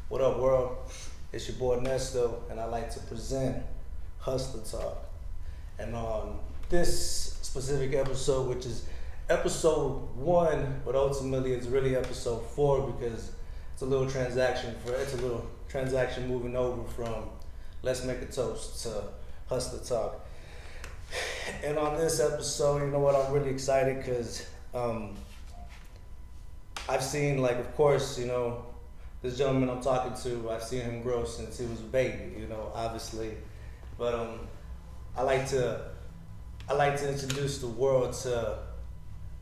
What up, world? It's your boy Nesto, and I like to present Hustler Talk. And on this specific episode, which is episode 1, but ultimately it's really episode 4 because it's a little transaction moving over from Let's Make a Toast to Hustler Talk. And on this episode, you know what? I'm really excited because I've seen, like, of course, you know, this gentleman I'm talking to, I've seen him grow since he was a baby, you know, obviously. But I like to introduce the world to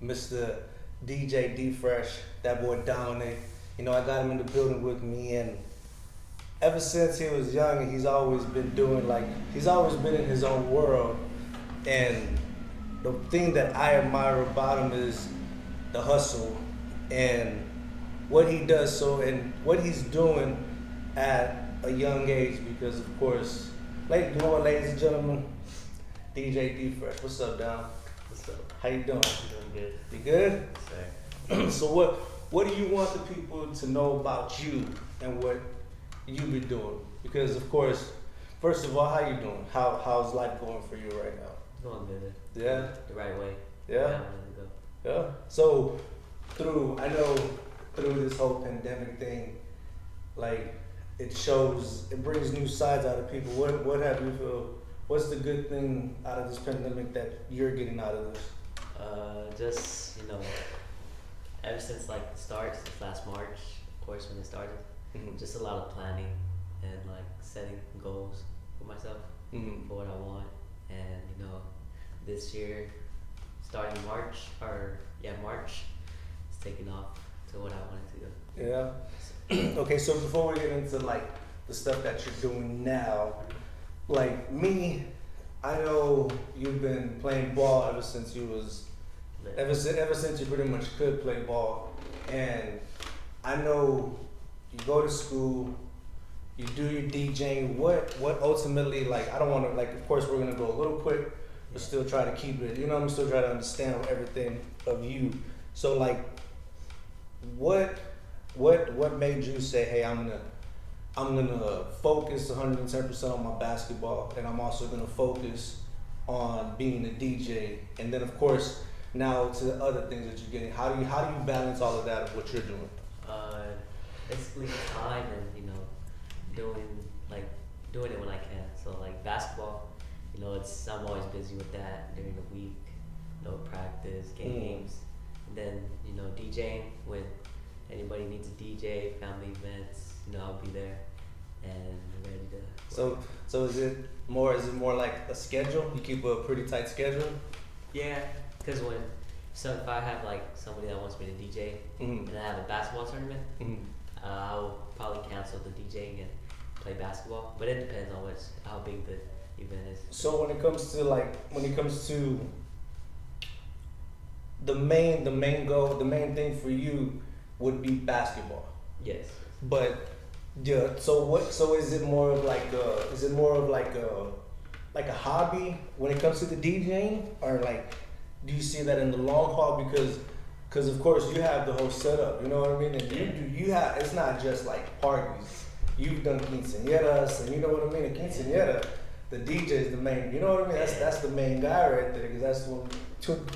Mr. DJ D Fresh, that boy Dominic. You know, I got him in the building with me, and ever since he was young, he's always been in his own world. And the thing that I admire about him is the hustle and what he does and what he's doing at a young age, because of course, ladies and gentlemen, DJ D Fresh. What's up, Dom? What's up? How you doing? Doing good. You good? Sir. So what do you want the people to know about you and what you be doing? Because of course, first of all, how you doing? How's life going for you right now? Going good. Yeah? The right way. Yeah? Yeah. So through this whole pandemic thing, like it brings new sides out of people. What have you feel? What's the good thing out of this pandemic that you're getting out of this? Just, ever since like the start, since last March, of course, when it started, just a lot of planning and like setting goals for myself, for what I want. And, this year, starting March, it's taking off to what I wanted to go. Yeah. Okay, so before we get into like the stuff that you're doing now, like me, I know you've been playing ball ever since you pretty much could play ball, and I know you go to school, you do your DJing. What ultimately, like, I don't want to, like, of course we're gonna go a little quick, but still try to keep it. I'm still trying to understand everything of you. So like, what made you say, hey, I'm gonna focus 110% on my basketball, and I'm also gonna focus on being a DJ, and then of course now to the other things that you're getting. How do you balance all of that of what you're doing? Basically time and doing it when I can. So like basketball, I'm always busy with that during the week. Practice, games, and then DJing when anybody needs a DJ, family events, I'll be there and ready to. So is it more like a schedule? You keep a pretty tight schedule? Yeah, because if I have like somebody that wants me to DJ and I have a basketball tournament, I'll probably cancel the DJing and play basketball. But it depends on how big the event is. So when it comes to the main goal, the main thing for you would be basketball. Yes. But yeah, so is it more of like a hobby when it comes to the DJing, or like do you see that in the long haul? Because of course you have the whole setup, you know what I mean? And you have, it's not just like parties. You've done quinceañeras, and you know what I mean? A quinceañera, the DJ is the main, you know what I mean? That's the main guy right there, because that's the one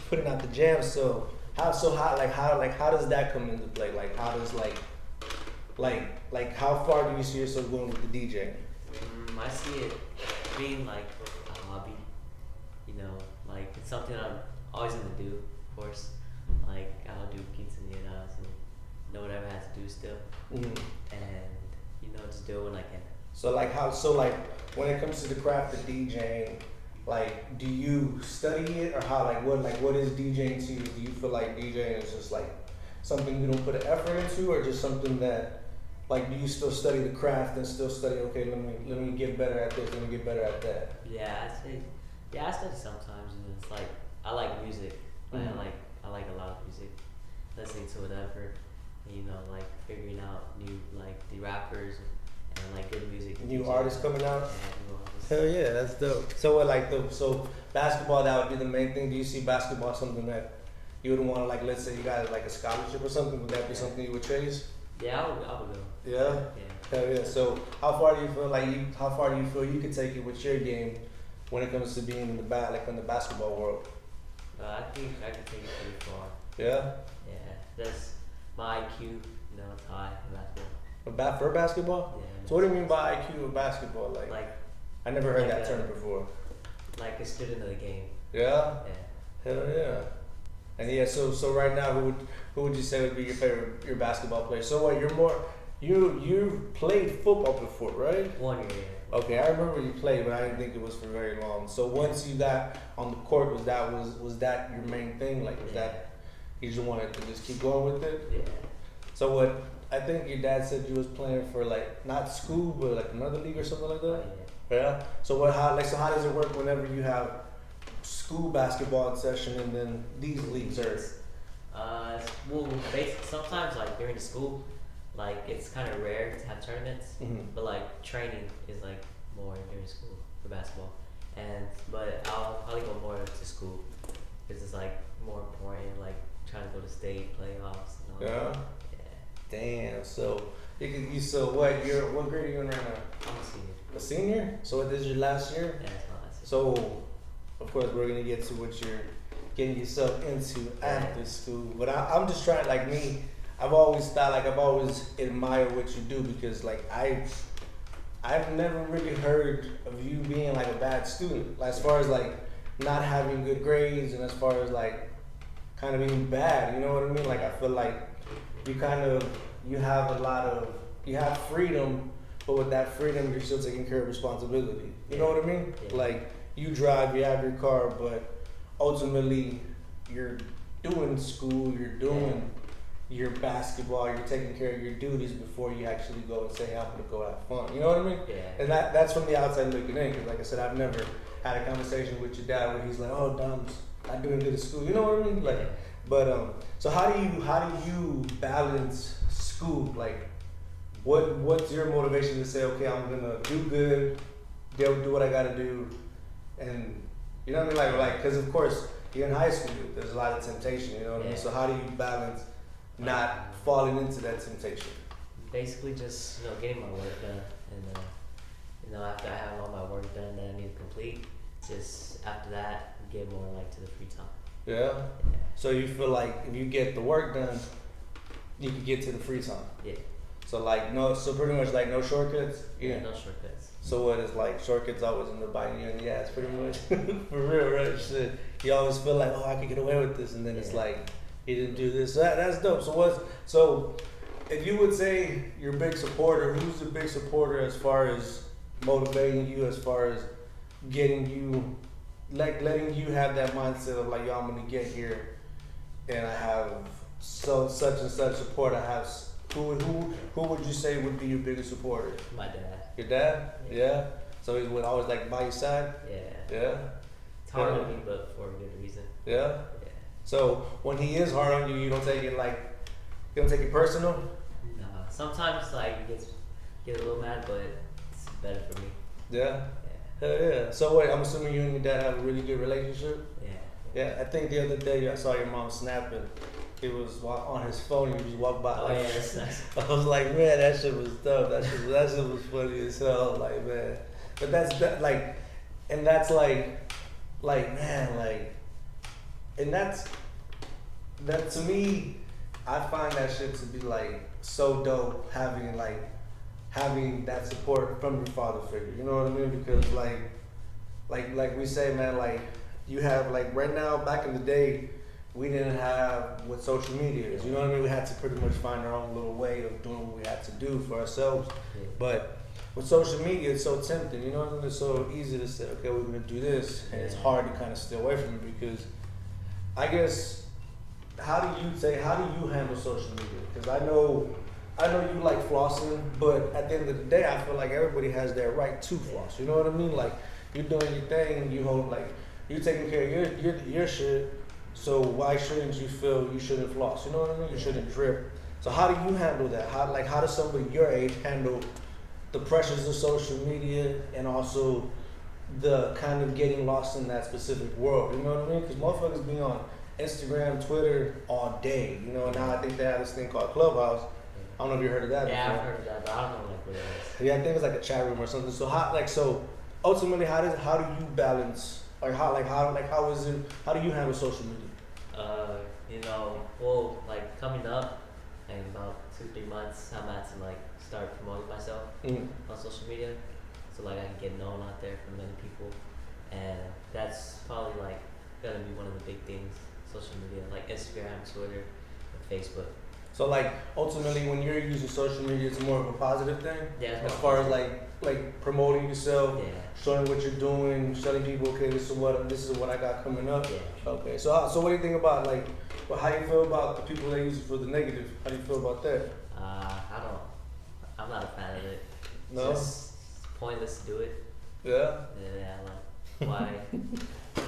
putting out the jam. So how does that come into play? Like how does like how far do you see yourself going with the DJ? I see it being like a hobby, like it's something I'm always gonna do, of course. Like I'll do quinceañeras and whatever I have to do still, and just do it when I can. So when it comes to the craft of DJing, like do you study it, or what is DJing to you? Do you feel like DJing is just like something you don't put an effort into, or just something that, like, do you still study the craft and still study, okay, let me get better at this, let me get better at that? Yeah, I study sometimes, and it's like I like music. Like I like a lot of music, listening to whatever, like figuring out new the rappers and like good music. New artists coming out. Yeah, new artists. Hell yeah, that's dope. So basketball, that would be the main thing. Do you see basketball something that you would want to, like, let's say you got like a scholarship or something? Would that be something you would chase? Yeah, I would go. Yeah. Yeah. Hell yeah. So how far do you feel you could take it with your game when it comes to being in the in the basketball world? I think I could take it pretty far. Yeah. Yeah, that's my IQ, it's high in basketball. For basketball? Yeah. So what do you mean by IQ of basketball? Like I never heard like that term before. like a student of the game. Yeah. Yeah. Hell yeah. And yeah, so right now, who would you say would be your basketball player? So what? You're more you played football before, right? 1 year. Yeah. Okay, I remember you played, but I didn't think it was for very long. So once you got on the court, was that your main thing? Like was that you just wanted to just keep going with it? Yeah. So what? I think your dad said you was playing for like not school, but like another league or something like that. Oh, Yeah. So what? How does it work whenever you have school basketball in session and then these leagues are? Well, basically, sometimes like during the school, like it's kind of rare to have tournaments, but like training is like more during school for basketball, but I'll probably go more to school because it's like more important, like trying to go to state playoffs and all Yeah. that. Damn. So what grade are you in right now? I'm a senior. A senior? So this is your last year? Yeah, it's not last year. So, of course, we're gonna get to what you're getting yourself into after school. But I'm just trying, like me, I've always admired what you do because, like, I've never really heard of you being like a bad student. Like, as far as like not having good grades and as far as like kind of being bad, you know what I mean? Like, I feel like you have freedom, but with that freedom, you're still taking care of responsibility. You know what I mean? Yeah. Like, you drive, you have your car, but ultimately, you're doing school, you're doing your basketball, you're taking care of your duties before you actually go and say, hey, I'm gonna go have fun. You know what I mean? Yeah. And that's from the outside looking in, because like I said, I've never had a conversation with your dad where he's like, oh, Dom's not doing good at school. You know what I mean? Like, but so how do you balance school? Like, what's your motivation to say, okay, I'm gonna do good, do what I gotta do, and you know what I mean? Like, because of course you're in high school, there's a lot of temptation. You know what I mean? So how do you balance not falling into that temptation? Basically, just getting my work done, and after I have all my work done that I need to complete, just after that get more like to the free time. Yeah. So you feel like if you get the work done, you can get to the free time. Yeah. So pretty much like no shortcuts. Yeah. No shortcuts. So what is like shortcuts always end up biting you in the ass, pretty much. For real, right? Shit. You always feel like, oh, I could get away with this, and then it's like, he didn't do this. So that's dope. So if you would say your big supporter, who's the big supporter as far as motivating you, as far as getting you, like letting you have that mindset of like, yo, I'm gonna get here, and I have such and such support. I have who would you say would be your biggest supporter? My dad. Your dad? Yeah. So he's always like by your side? Yeah. Yeah. It's hard on me, but for a good reason. Yeah? Yeah. So when he is hard on you, you don't take it personal? No. Sometimes like you get a little mad, but it's better for me. Yeah? Hell yeah. So wait, I'm assuming you and your dad have a really good relationship? Yeah, I think the other day I saw your mom snapping. He was on his phone. He just walked by. Oh yeah, that's nice. I was like, man, that shit was dope. That shit was funny as hell. Like, man, but and that's man, like, and that to me, I find that shit to be like so dope having that support from your father figure. You know what I mean? Because like we say, man, like you have like right now, back in the day, we didn't have what social media is. You know what I mean? We had to pretty much find our own little way of doing what we had to do for ourselves. Yeah. But with social media, it's so tempting. You know what I mean? It's so easy to say, okay, we're gonna do this, and it's hard to kind of stay away from it because I guess how do you handle social media? Because I know you like flossing, but at the end of the day, I feel like everybody has their right to floss. You know what I mean? Like you're doing your thing, you're taking care of your shit. So why shouldn't you feel you shouldn't floss? You know what I mean? You shouldn't drip. So how do you handle that? How does somebody your age handle the pressures of social media and also the kind of getting lost in that specific world? You know what I mean? Because motherfuckers be on Instagram, Twitter all day. You know, and now I think they have this thing called Clubhouse. don't know if you heard of that. Yeah, before. I've heard of that, but I don't know like what it is. Yeah, I think it's like a chat room or something. So so ultimately, how do you balance? How is it? How do you handle social media? Well, like coming up in about 2-3 months, I'm at to like start promoting myself on social media, so like I can get known out there from many people, and that's probably like gonna be one of the big things. Social media, like Instagram, Twitter, and Facebook. So like ultimately, when you're using social media, it's more of a positive thing. Yeah. As far as like promoting yourself, Yeah. showing what you're doing, showing people, okay, this is what I got coming up. Yeah. Okay. So what do you think about how do you feel about the people that use it for the negative? How do you feel about that? I'm not a fan of it. No. It's just pointless to do it. Yeah. Yeah, like why?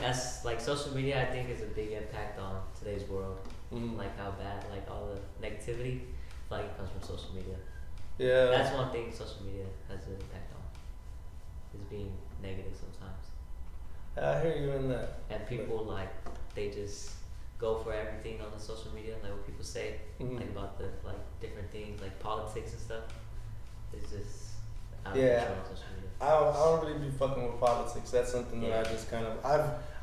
That's like social media. I think is a big impact on today's world. Like how bad, like all the negativity, like it comes from social media. Yeah. That's one thing social media has an impact on. Is being negative sometimes. I hear you in that. And people like they just go for everything on the social media, like what people say, like about the like different things, like politics and stuff. It's just out of control on social media. I don't really be fucking with politics. That's something that I just kind of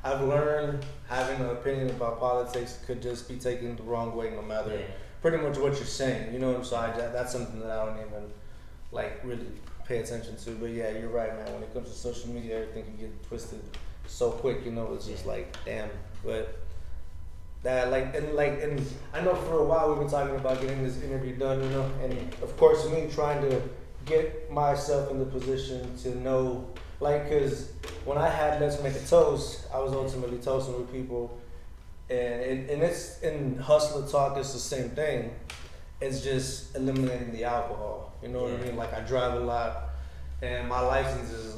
I've learned having an opinion about politics could just be taken the wrong way, no matter pretty much what you're saying. You know what I'm saying? That's something that I don't even like really pay attention to. But yeah, you're right, man. When it comes to social media, everything can get twisted so quick. You know, it's just like damn. But that and I know for a while we've been talking about getting this interview done. You know, and of course me trying to get myself in the position to know, because when I had Let's Make a Toast, I was ultimately toasting with people, and it's in Hustler Talk, it's the same thing. It's just eliminating the alcohol. You know what I mean? Like I drive a lot, and my license is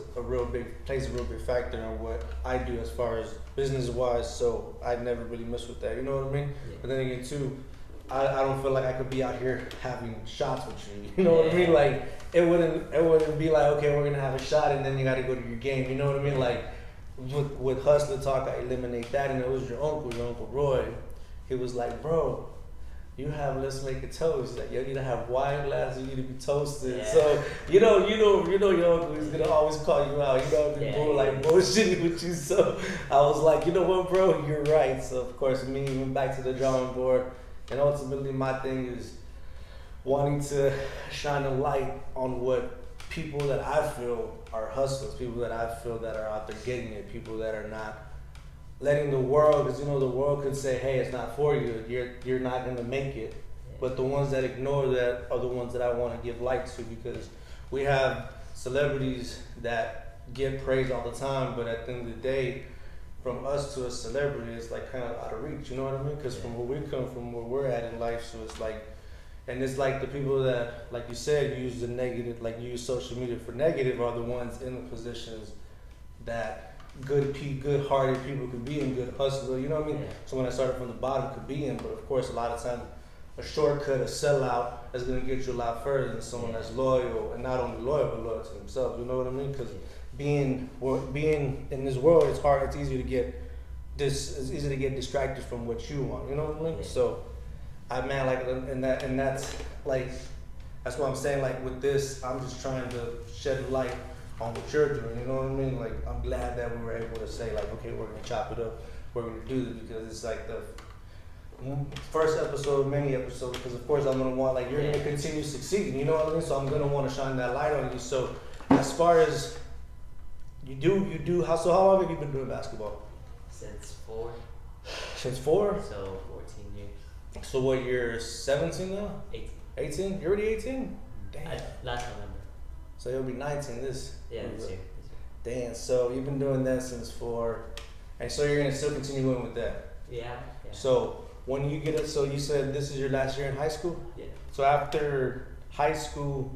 plays a real big factor in what I do as far as business wise. So I never really mess with that. You know what I mean? Yeah. But then again, too, I don't feel like I could be out here having shots with you. You know what I mean? Like it wouldn't be like, okay, we're gonna have a shot and then you gotta go to your game. You know what I mean? Like with Hustler Talk, I eliminate that, and it was your uncle Roy. He was like, bro, you have Let's Make a Toast. Like you need to have wine glasses. You need to be toasted. Yeah. So you know your uncle is gonna always call you out. You know people like bullshitting with you. So I was like, you know what, bro, you're right. So of course, me went back to the drawing board. And ultimately, my thing is wanting to shine a light on what people that I feel are hustlers, people that I feel that are out there getting it, people that are not letting the world, because the world could say, hey, it's not for you, you're not going to make it. But the ones that ignore that are the ones that I want to give light to, because we have celebrities that get praised all the time, but at the end of the day, from us to a celebrity, it's like kind of out of reach, you know what I mean? Because from where we come from, where we're at in life, so it's like, and it's like the people that, like you said, use the negative, like use social media for negative, are the ones in the positions that good-hearted people could be in, good hustler, you know what I mean? Yeah. So when I started from the bottom, could be in, but of course, a lot of times, a shortcut, a sellout, is going to get you a lot further than someone that's loyal, and not only loyal, but loyal to themselves, you know what I mean? Because being in this world, it's hard. It's easy to get distracted from what you want. You know what I mean? Yeah. So, that's like, that's what I'm saying. Like with this, I'm just trying to shed light on what you're doing. You know what I mean? Like I'm glad that we were able to say like, okay, we're gonna chop it up. We're gonna do this because it's like the first episode, many episodes. Because of course I'm gonna want you're gonna continue succeeding. You know what I mean? So I'm gonna want to shine that light on you. So as far as you do. How long have you been doing basketball? Since 4. Since 4? So 14 years. So what, you're 17 now? 18. 18? You're already 18? Damn. Last November. So you'll be 19 this year. Damn, so you've been doing that since 4. And so you're going to still continue on with that? Yeah. So when you get it, so you said this is your last year in high school? Yeah. So after high school,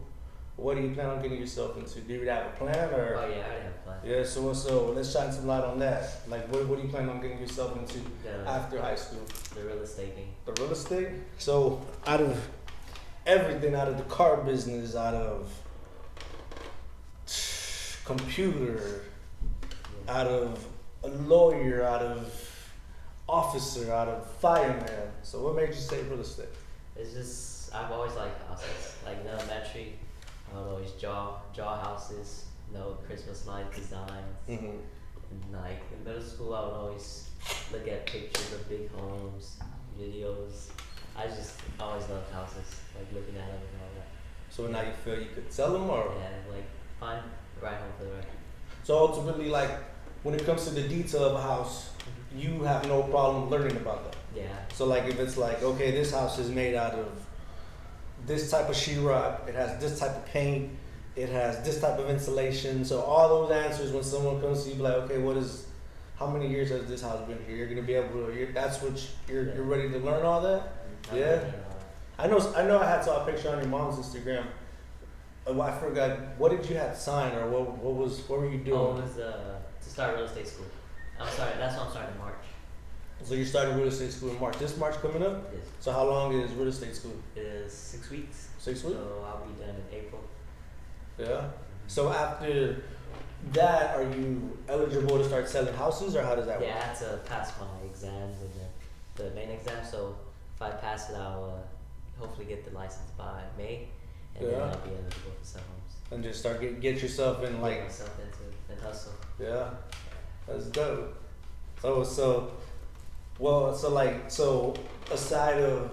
what do you plan on getting yourself into? Do you have a plan or? Oh yeah, I already have a plan. Yeah, so let's shine some light on that. Like what do you plan on getting yourself into after high school? The real estate thing. The real estate? So out of everything, out of the car business, out of computer, out of a lawyer, out of officer, out of fireman. So what made you say real estate? It's just I've always liked houses. Like in elementary, I would always draw houses, Christmas light designs. Mm-hmm. And like in middle school, I would always look at pictures of big homes, videos. I just always loved houses, like looking at them and all that. So now you feel you could sell them, or Yeah, like find the right home for the right. so ultimately, like when it comes to the detail of a house, you have no problem learning about them. Yeah. So like if it's like, okay, this house is made out of this type of sheetrock, it has this type of paint, it has this type of insulation. So all those answers, when someone comes to you, be like, okay, how many years has this house been here? You're gonna be able to. That's what you're ready to learn all that. Yeah. I know. I saw a picture on your mom's Instagram. I forgot. What did you have signed, or what were you doing? Oh, it was to start real estate school. I'm sorry, that's what I'm starting in March. So you started real estate school in March. This March coming up? Yes. So how long is real estate school? It is 6 weeks. 6 weeks? So I'll be done in April. Yeah. So after that, are you eligible to start selling houses, or how does that work? Yeah, I had to pass my exams and the main exam. So if I pass it, I'll hopefully get the license by May, and then I'll be eligible to sell homes. And just start get yourself in like. Get myself into and hustle. Yeah, that's dope. So aside of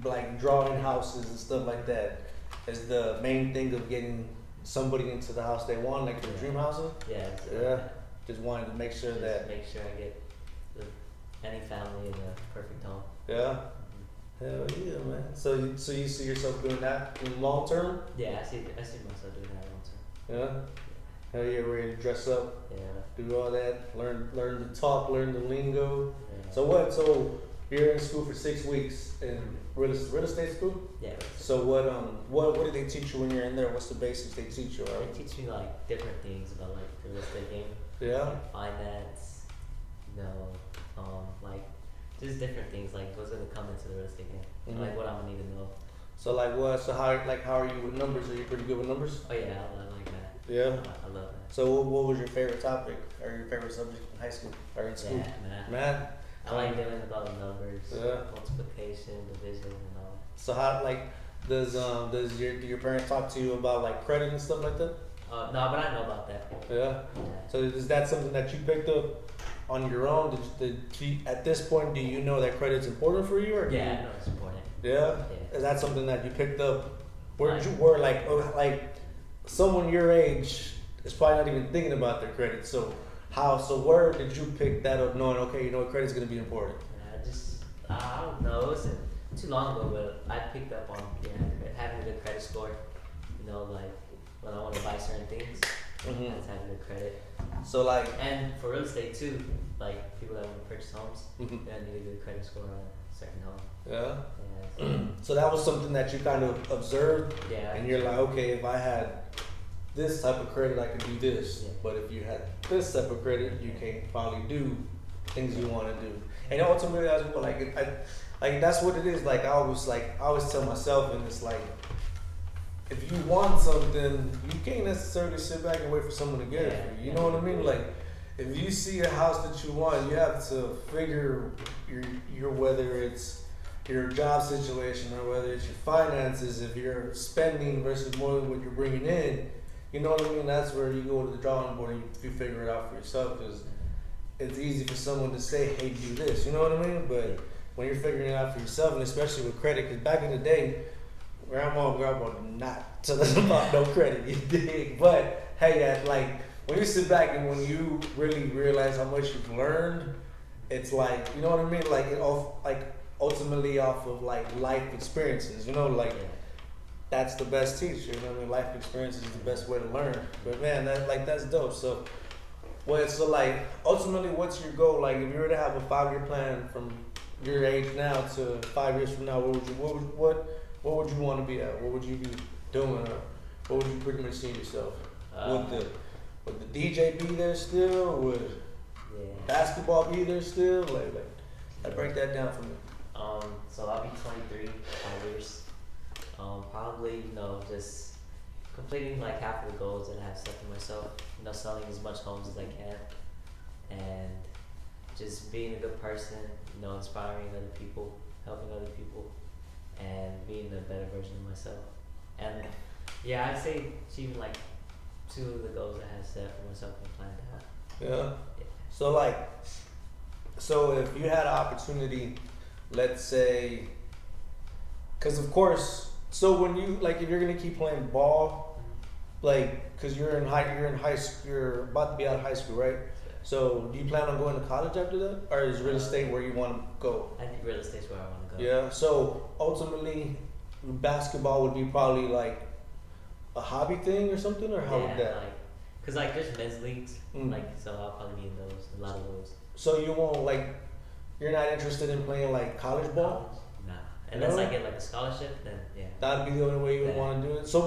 like drawing houses and stuff like that, is the main thing of getting somebody into the house they want, like their dream houses? Yeah. Yeah. Just wanting to make sure that. Make sure I get any family in the perfect home. Yeah. Hell yeah, man. So you see yourself doing that in the long term? Yeah, I see myself doing that long term. Yeah. Hell yeah, ready to dress up, Yeah. do all that, learn the talk, learn the lingo. Yeah. So you're in school for 6 weeks in real estate school? Yeah. So what do they teach you when you're in there? What's the basics they teach you? They teach me like different things about like the real estate game. Yeah. Like finance, like just different things like what's gonna come into the real estate game. Mhm. Like what I'm gonna need to know. So like what? So how are you with numbers? Are you pretty good with numbers? Oh yeah, I like that. Yeah. I love that. So what was your favorite topic or your favorite subject in high school or in school? Yeah, Math. I like dealing with all the numbers, Yeah. multiplication, division, and all. So how does your parents talk to you about like credit and stuff like that? No, but I know about that. Yeah. Yeah. So is that something that you picked up on your own? At this point, do you know that credit's important for you, or do Yeah, you, I know it's important. yeah? Yeah. Is that something that you picked up? Where Like- you were like someone your age is probably not even thinking about their credit. So where did you pick that up, knowing okay, credit's gonna be important? I don't know. It wasn't too long ago, but I picked up on having a good credit score. Like when I want to buy certain things, Mm-hmm. that's having good credit. So like, And for real estate too, like people that want to purchase homes, Mhm. they need a good credit score on a certain home. yeah. Yeah. So that was something that you kind of observed, Yeah. and you're like, okay, if I had this type of credit, I could do this. Yeah. But if you had this type of credit, you can't probably do things you want to do. And ultimately, that's what that's what it is. Like I always tell myself, and it's like, if you want something, you can't necessarily sit back and wait for someone to get it for you. You know what I mean? Like, if you see a house that you want, you have to figure your whether it's your job situation or whether it's your finances, if you're spending versus more than what you're bringing in. You know what I mean? That's where you go to the drawing board and you figure it out for yourself, because it's easy for someone to say, hey, do this. You know what I mean? But when you're figuring it out for yourself, and especially with credit, because back in the day, grandma did not tell us about no credit, you dig? But hey, when you sit back and when you really realize how much you've learned, it's like, you know what I mean? Like ultimately off of like life experiences, that's the best teacher. You know what I mean? Life experience is the best way to learn. But man, that's dope. So ultimately, what's your goal? Like, if you were to have a 5-year plan from your age now to 5 years from now, what would you want to be at? What would you be doing? Or what would you pretty much see yourself? Would the DJ be there still? Would basketball be there still? Like break that down for me. So I'll be 23, 5 years. Probably, just completing like half of the goals that I have set for myself. Selling as much homes as I can, and just being a good person. Inspiring other people, helping other people, and being a better version of myself. And yeah, I'd say achieving like 2 of the goals I had set for myself and planned out. Yeah. Yeah. So like, so if you had an opportunity, let's say, because of course, so when you like, if you're gonna keep playing ball, like, cause you're in high school, you're about to be out of high school, right? So do you plan on going to college after that, or is real estate where you want to go? I think real estate's where I want to go. Yeah. So ultimately, basketball would be probably like a hobby thing or something, or how would that? Like, cause like there's men's leagues, Mm. like so I'll probably be in those, a lot of those. So you won't like, you're not interested in playing like college ball? Nah, unless I No? get like a scholarship, then yeah. That'd be the only way you would Yeah. want to do it. So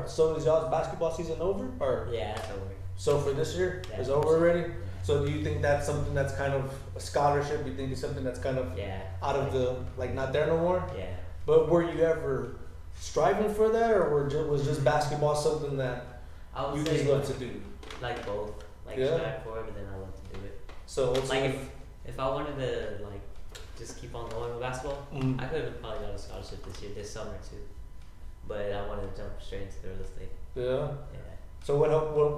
so is y'all's basketball season over, or Yeah, that's over. so for this year Yeah, is over already? Yeah. So do you think that's something that's kind of a scholarship? You think it's something that's kind of Yeah. out of the like not there no more? Yeah. But were you ever striving for that, or was just basketball something that I would you say just love to do? like both. Like Yeah. strive for it, but then I love to do it. So Like ultimately, if I wanted to like just keep on going with basketball, mm, I could have probably got a scholarship this summer too. But I wanted to jump straight into the real estate. yeah. Yeah. So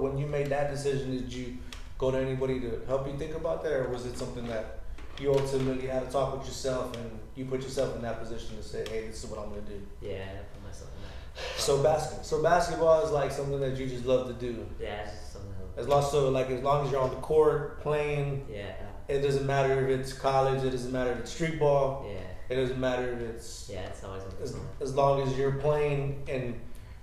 when you made that decision, did you go to anybody to help you think about that, or was it something that you ultimately had to talk with yourself and you put yourself in that position to say, hey, this is what I'm gonna do? Yeah, I put myself in that. So basketball is like something that you just love to do. Yeah, it's just something else. As long as you're on the court playing, Yeah. it doesn't matter if it's college, it doesn't matter if it's street ball, Yeah. it doesn't matter if it's Yeah, it's always a fun. as long as you're playing and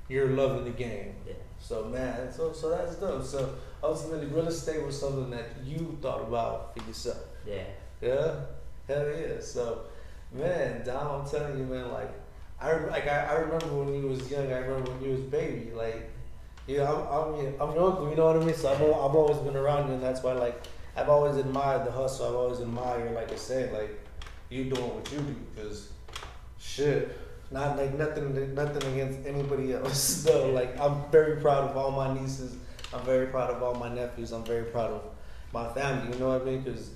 you're loving the game. Yeah. So man, so that's dope. So ultimately, real estate was something that you thought about for yourself. Yeah. Yeah, hell yeah. So man, Dom, I'm telling you, man, like I remember when you was young. I remember when you was baby. Like, yeah, I'm your uncle. You know what I mean? So I've always been around you, and that's why like I've always admired the hustle. I've always admired, like I said, like you doing what you do. Cause shit, not like nothing against anybody else. So like I'm very proud of all my nieces. I'm very proud of all my nephews. I'm very proud of my family. You know what I mean? Cause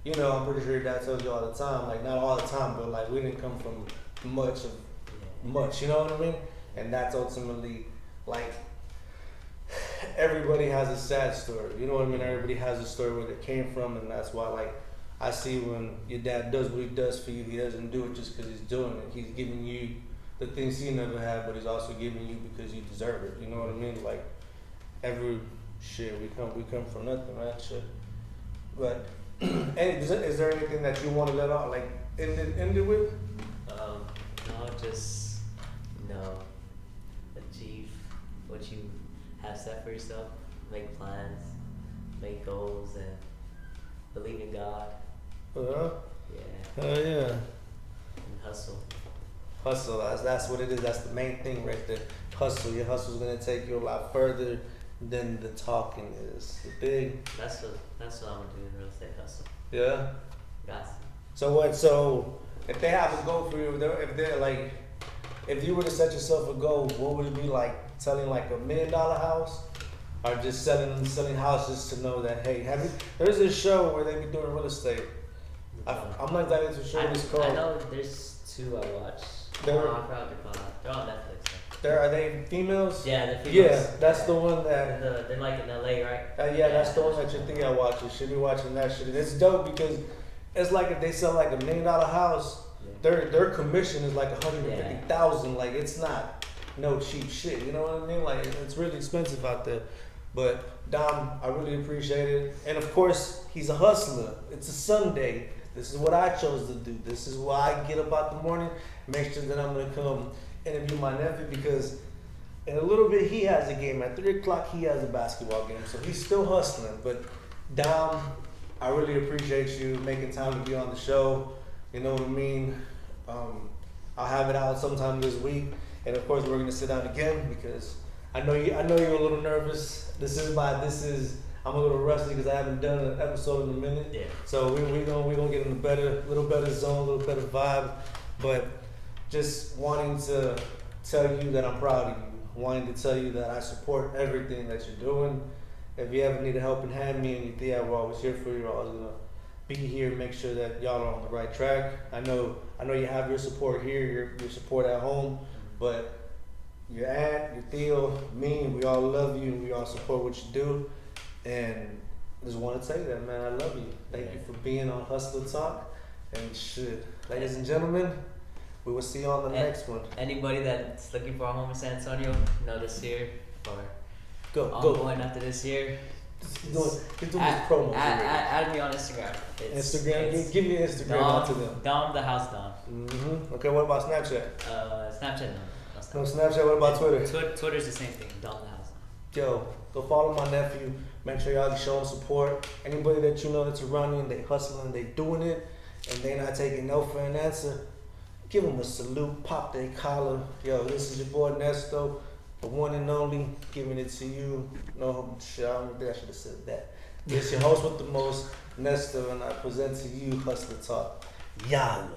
you know, I'm pretty sure your dad tells you all the time. Like not all the time, but like we didn't come from much. You know what I mean? And that's ultimately like everybody has a sad story. You know what I mean? Everybody has a story where they came from, and that's why like I see when your dad does what he does for you, he doesn't do it just because he's doing it. He's giving you the things he never had, but he's also giving you because you deserve it. You know what I mean? Like every shit we come from nothing, man. Shit. But is there anything that you want to let out, like end it with? No, just achieve what you have set for yourself. Make plans, make goals, and believe in God. Yeah. Yeah, Hell yeah. and hustle. Hustle. That's what it is. That's the main thing right there. Hustle. Your hustle's gonna take you a lot further than the talking is. The big. That's what I'm gonna do in real estate, hustle. Yeah. Got to. So what? So if they have a goal for you, if they're like, if you were to set yourself a goal, what would it be like? Selling like $1 million house, or just selling houses to know that hey, there's this show where they be doing real estate. I'm not exactly too sure what it's called. I know there's 2 I watch. I forgot what they're called. They're on Netflix. Are they females? Yeah, they're females. Yeah, that's the one that. They're like in LA, right? Yeah, that's the one that you think I watch. You should be watching that shit. It's dope because it's like if they sell like $1 million house, their commission is like 150,000. Like it's not no cheap shit. You know what I mean? Like it's really expensive out there. But Dom, I really appreciate it. And of course, he's a hustler. It's a Sunday. This is what I chose to do. This is why I get up out the morning, make sure that I'm gonna come interview my nephew because in a little bit he has a game. At 3 o'clock he has a basketball game. So he's still hustling. But Dom, I really appreciate you making time to be on the show. You know what I mean? I'll have it out sometime this week. And of course we're gonna sit down again because I know you're a little nervous. I'm a little rusty because I haven't done an episode in a minute. Yeah. So we're gonna get in a little better zone, a little better vibe. But just wanting to tell you that I'm proud of you. Wanting to tell you that I support everything that you're doing. If you ever need a helping hand, me and your Thea, we're always here for you. We're always gonna be here, make sure that y'all are on the right track. I know you have your support here, your support at home, but your aunt, your Theo, me, we all love you, we all support what you do, and just want to tell you that, man, I love you. Thank you for being on Hustler Talk, and shit, ladies and gentlemen, we will see you on the next one. Anybody that's looking for a home in San Antonio, this year or going after this year, He's doing his promos. Add me on Instagram. Instagram? Give me your Instagram out to them. Dom the House Dom. Okay, what about Snapchat? Snapchat, no. No Snapchat, what about Twitter? Twitter's the same thing, Dom the House. Yo, go follow my nephew. Make sure y'all showing support. Anybody that you know that's around you and they hustling, they doing it, and they not taking no for an answer, give them a salute, pop their collar. Yo, this is your boy Nesto, the one and only, giving it to you. No, shit, I don't think I should have said that. It's your host with the most, Nesto, and I present to you Hustler Talk. Yalla.